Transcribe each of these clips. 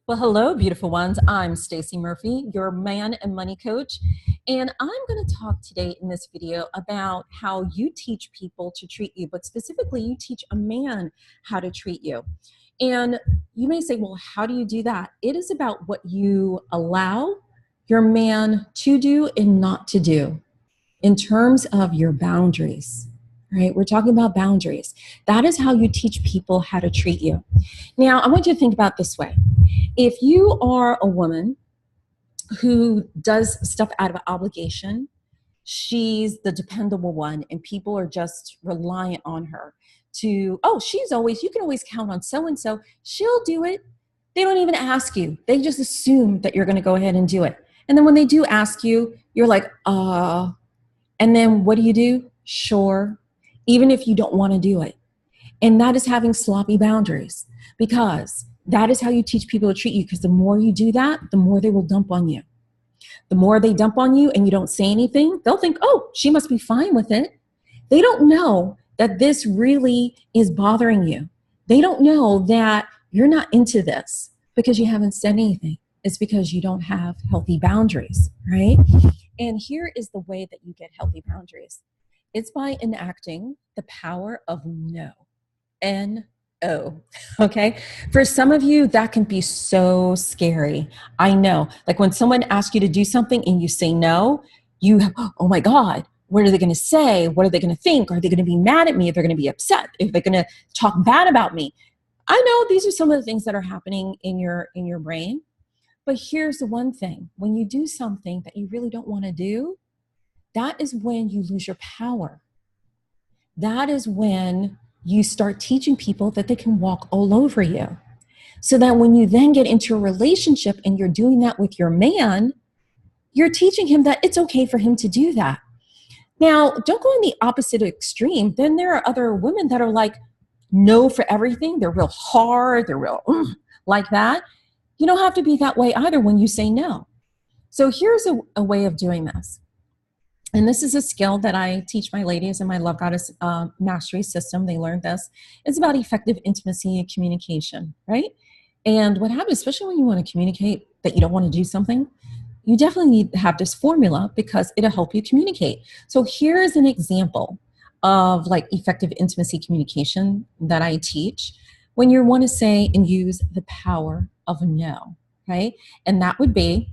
Well, hello, beautiful ones. I'm Stacey Murphy, your man and money coach. And I'm going to talk today in this video about how you teach people to treat you, but specifically, you teach a man how to treat you. And you may say, well, how do you do that? It is about what you allow your man to do and not to do in terms of your boundaries, right? We're talking about boundaries. That is how you teach people how to treat you. Now, I want you to think about this way. If you are a woman who does stuff out of obligation, she's the dependable one and people are just reliant on her to, oh, you can always count on so-and-so. She'll do it. They don't even ask you. They just assume that you're going to go ahead and do it. And then when they do ask you, you're like, and then what do? Sure. Even if you don't want to do it. And that is having sloppy boundaries, because that is how you teach people to treat you, because the more you do that, the more they will dump on you. The more they dump on you and you don't say anything, they'll think, oh, she must be fine with it. They don't know that this really is bothering you. They don't know that you're not into this because you haven't said anything. It's because you don't have healthy boundaries, right? And here is the way that you get healthy boundaries. It's by enacting the power of no. N-O, okay? For some of you, that can be so scary. I know. Like when someone asks you to do something and you say no, you have, oh my God, what are they going to say? What are they going to think? Are they going to be mad at me? If they're going to be upset? If they're going to talk bad about me? I know these are some of the things that are happening in your brain. But here's the one thing. When you do something that you really don't want to do, that is when you lose your power. That is when you start teaching people that they can walk all over you. So that when you then get into a relationship and you're doing that with your man, you're teaching him that it's okay for him to do that. Now, don't go in the opposite extreme. Then there are other women that are like, no for everything. They're real hard. They're real like that. You don't have to be that way either when you say no. So here's a way of doing this. And this is a skill that I teach my ladies in my Love Goddess Mastery System. They learned this. It's about effective intimacy and communication, right? And what happens, especially when you want to communicate that you don't want to do something, you definitely need to have this formula because it'll help you communicate. So here is an example of like effective intimacy communication that I teach when you want to say and use the power of no, right? And that would be,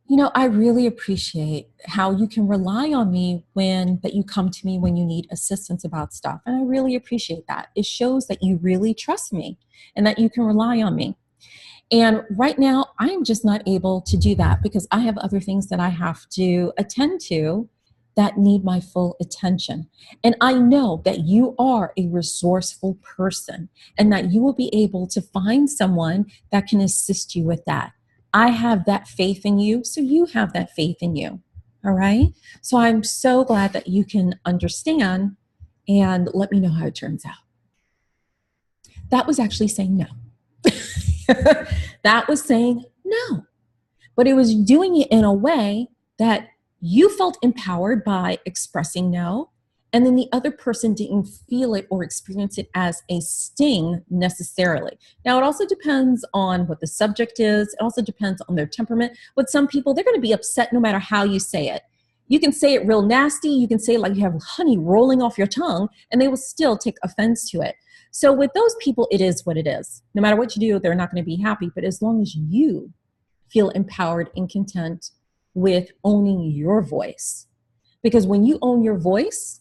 you know, I really appreciate how you can rely on me that you come to me when you need assistance about stuff. And I really appreciate that. It shows that you really trust me and that you can rely on me. And right now, I'm just not able to do that because I have other things that I have to attend to that need my full attention. And I know that you are a resourceful person and that you will be able to find someone that can assist you with that. I have that faith in you, so you have that faith in you, all right? So I'm so glad that you can understand and let me know how it turns out. That was actually saying no. That was saying no. But it was doing it in a way that you felt empowered by expressing no, and then the other person didn't feel it or experience it as a sting necessarily. Now, it also depends on what the subject is. It also depends on their temperament. With some people, they're going to be upset no matter how you say it. You can say it real nasty. You can say it like you have honey rolling off your tongue, and they will still take offense to it. So with those people, it is what it is. No matter what you do, they're not going to be happy. But as long as you feel empowered and content with owning your voice, because when you own your voice,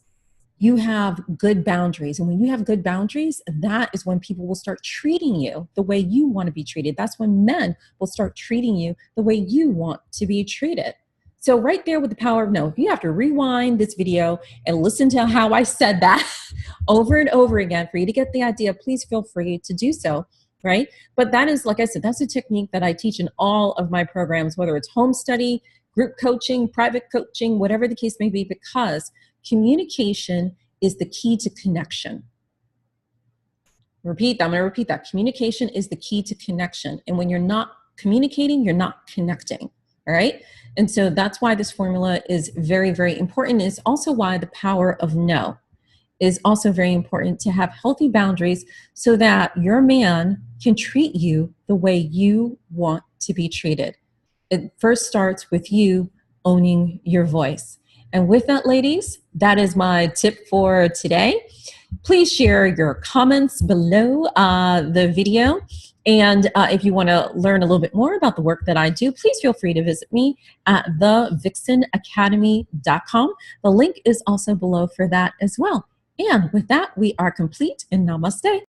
you have good boundaries. And when you have good boundaries, that is when people will start treating you the way you want to be treated. That's when men will start treating you the way you want to be treated. So right there with the power of no, if you have to rewind this video and listen to how I said that over and over again for you to get the idea, please feel free to do so, right? But that is, like I said, that's a technique that I teach in all of my programs, whether it's home study, group coaching, private coaching, whatever the case may be, because communication is the key to connection. I'm going to repeat that. Communication is the key to connection. And when you're not communicating, you're not connecting. All right. And so that's why this formula is very, very important. It's also why the power of no is also very important to have healthy boundaries so that your man can treat you the way you want to be treated. It first starts with you owning your voice. And with that, ladies, that is my tip for today. Please share your comments below the video. And if you want to learn a little bit more about the work that I do, please feel free to visit me at thevixenacademy.com. The link is also below for that as well. And with that, we are complete, and namaste.